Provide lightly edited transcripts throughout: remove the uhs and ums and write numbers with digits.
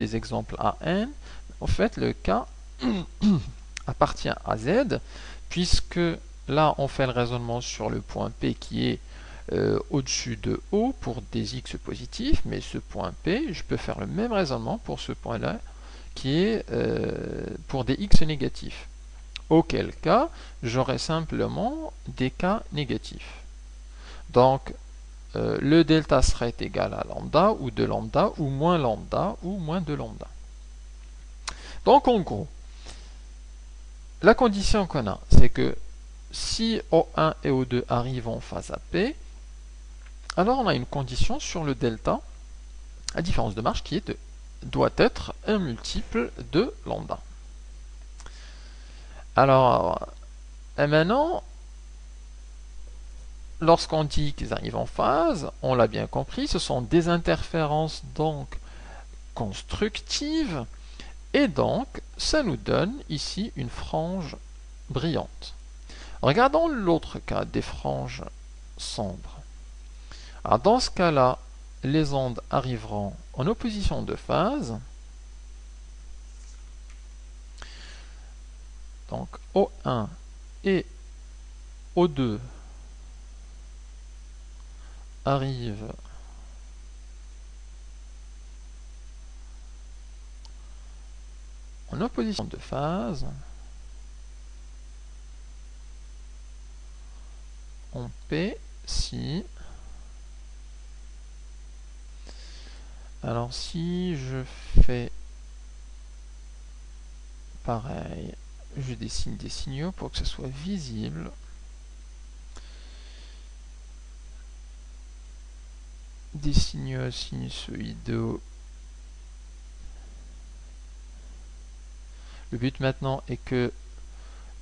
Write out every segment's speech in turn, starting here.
des exemples à n, en fait le cas appartient à z, puisque là on fait le raisonnement sur le point P qui est au-dessus de O pour des x positifs, mais ce point P, je peux faire le même raisonnement pour ce point-là qui est pour des x négatifs. Auquel cas, j'aurai simplement des cas négatifs. Donc, le delta serait égal à lambda, ou de lambda, ou moins de lambda. Donc, en gros, la condition qu'on a, c'est que si O1 et O2 arrivent en phase à P, alors on a une condition sur le delta, à différence de marge, qui est doit être un multiple de lambda. Alors, et maintenant, lorsqu'on dit qu'ils arrivent en phase, on l'a bien compris, ce sont des interférences donc constructives, et donc ça nous donne ici une frange brillante. Regardons l'autre cas des franges sombres. Alors dans ce cas-là, les ondes arriveront en opposition de phase. Donc O1 et O2 arrivent en opposition de phase. En P si. Alors si je fais pareil, je dessine des signaux pour que ce soit visible. Des signaux sinusoïdaux. Le but maintenant est que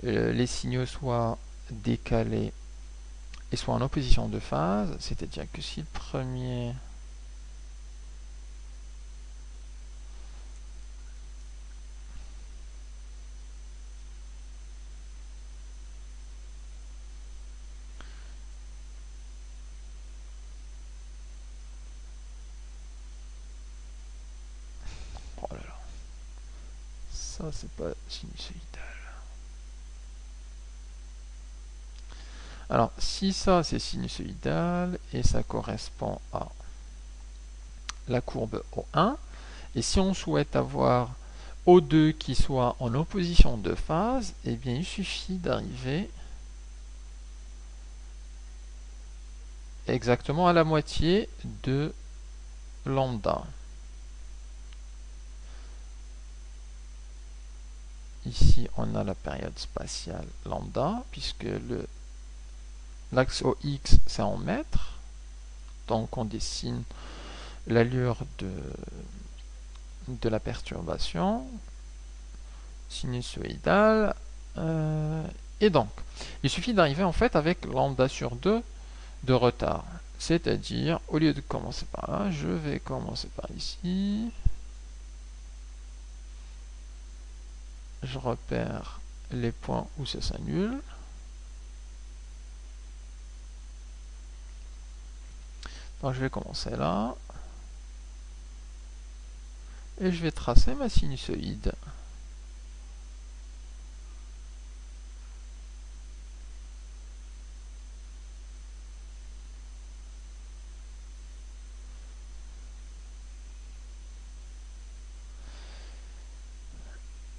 les signaux soient décalés et soient en opposition de phase, c'est-à-dire que si le premier oh là là, ça c'est pas sinusoïdal. Alors si ça c'est sinusoïdal et ça correspond à la courbe O1, et si on souhaite avoir O2 qui soit en opposition de phase, eh bien il suffit d'arriver exactement à la moitié de lambda. Ici, on a la période spatiale lambda, puisque l'axe OX, c'est en mètres. Donc, on dessine l'allure de la perturbation sinusoïdale. Et donc, il suffit d'arriver en fait avec lambda sur 2 de retard. C'est-à-dire, au lieu de commencer par là, je vais commencer par ici. Je repère les points où ça s'annule. Donc je vais commencer là. Et je vais tracer ma sinusoïde.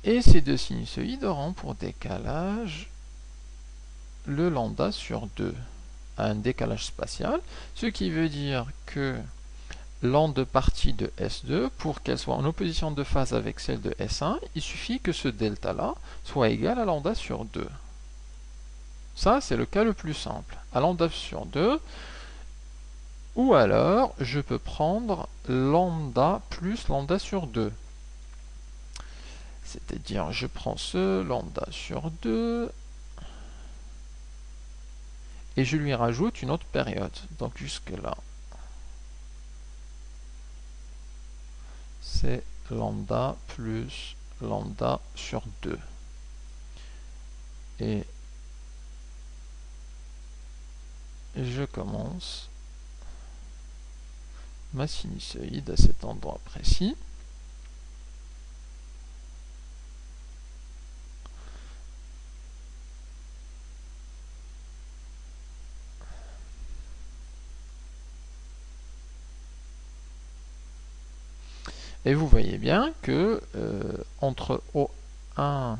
Et ces deux sinusoïdes auront pour décalage le lambda sur 2, un décalage spatial, ce qui veut dire que l'onde partie de S2, pour qu'elle soit en opposition de phase avec celle de S1, il suffit que ce delta-là soit égal à lambda sur 2. Ça, c'est le cas le plus simple, à lambda sur 2, ou alors je peux prendre lambda plus lambda sur 2. C'est-à-dire, je prends ce lambda sur 2 et je lui rajoute une autre période. Donc jusque là, c'est lambda plus lambda sur 2. Et je commence ma sinusoïde à cet endroit précis. Et vous voyez bien que entre O1,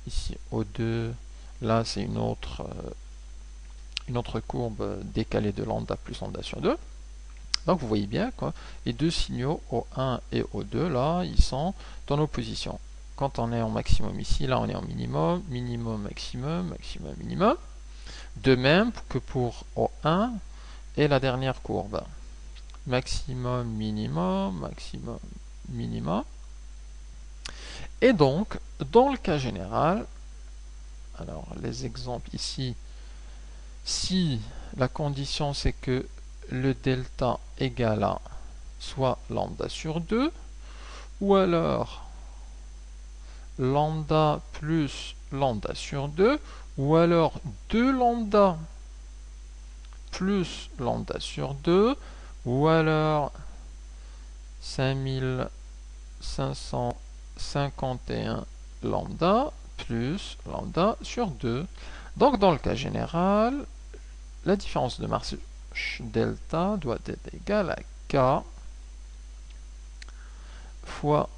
ici O2, là c'est une autre courbe décalée de lambda plus lambda sur 2. Donc vous voyez bien quoi, les deux signaux O1 et O2 là, ils sont en opposition. Quand on est en maximum ici, là on est en minimum, minimum, maximum, maximum, minimum. De même que pour O1 et la dernière courbe. Maximum, minimum, maximum, minimum. Et donc, dans le cas général, alors les exemples ici, si la condition c'est que le delta égale à soit lambda sur 2, ou alors lambda plus lambda sur 2, ou alors 2 lambda plus lambda sur 2, ou alors 5551 lambda plus lambda sur 2. Donc dans le cas général, la différence de marche delta doit être égale à K fois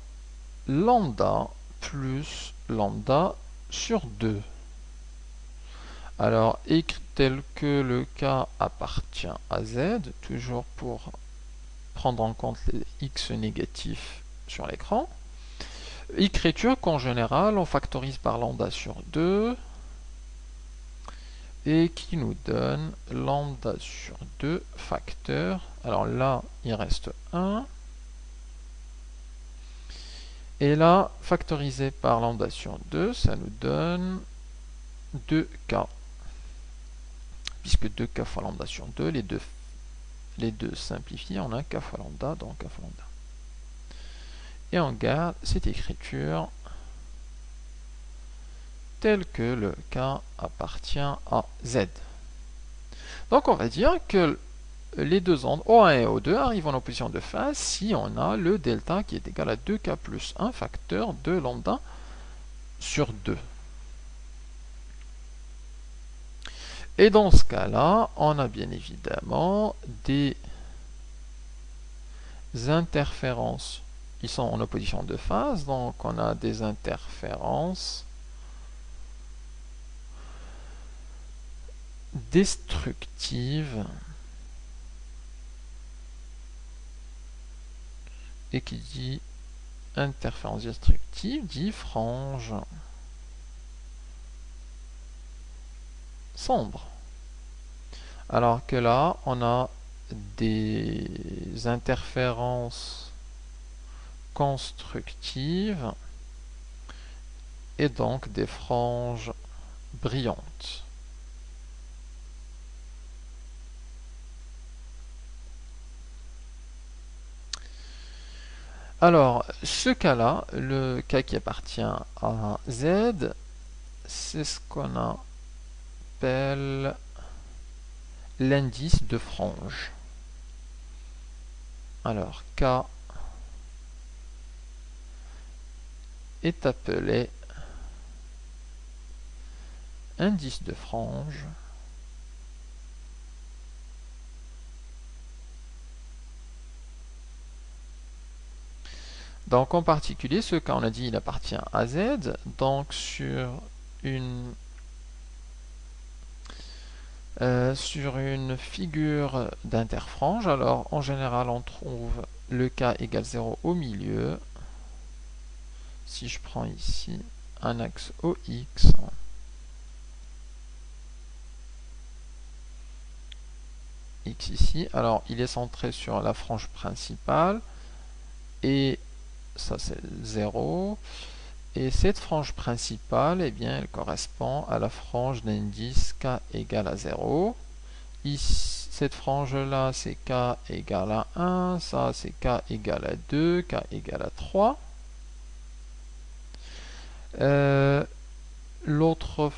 lambda plus lambda sur 2. Alors, écrit tel que le K appartient à Z, toujours pour prendre en compte les X négatifs sur l'écran. Écriture qu'en général, on factorise par lambda sur 2 et qui nous donne lambda sur 2 facteur. Alors là, il reste 1. Et là, factorisé par lambda sur 2, ça nous donne 2K. Puisque 2K fois lambda sur 2, les deux simplifiés, on a K fois lambda, donc K fois lambda. Et on garde cette écriture telle que le K appartient à Z. Donc on va dire que les deux ondes O1 et O2 arrivent en opposition de phase si on a le delta qui est égal à 2K plus 1 facteur de lambda sur 2. Et dans ce cas-là, on a bien évidemment des interférences. Ils sont en opposition de phase, donc on a des interférences destructives. Et qui dit interférence destructive dit frange sombre. Alors que là, on a des interférences constructives et donc des franges brillantes. Alors, ce cas-là, le cas qui appartient à Z, c'est ce qu'on appelle l'indice de frange. Alors, K est appelé indice de frange donc en particulier, ce cas on a dit il appartient à Z, donc sur une figure d'interfrange, alors en général on trouve le K égale 0 au milieu. Si je prends ici un axe OX, X ici, alors il est centré sur la frange principale, et ça c'est 0, et cette frange principale, eh bien, elle correspond à la frange d'indice K égale à 0. Ici, cette frange-là, c'est K égale à 1, ça c'est K égale à 2, K égale à 3. L'autre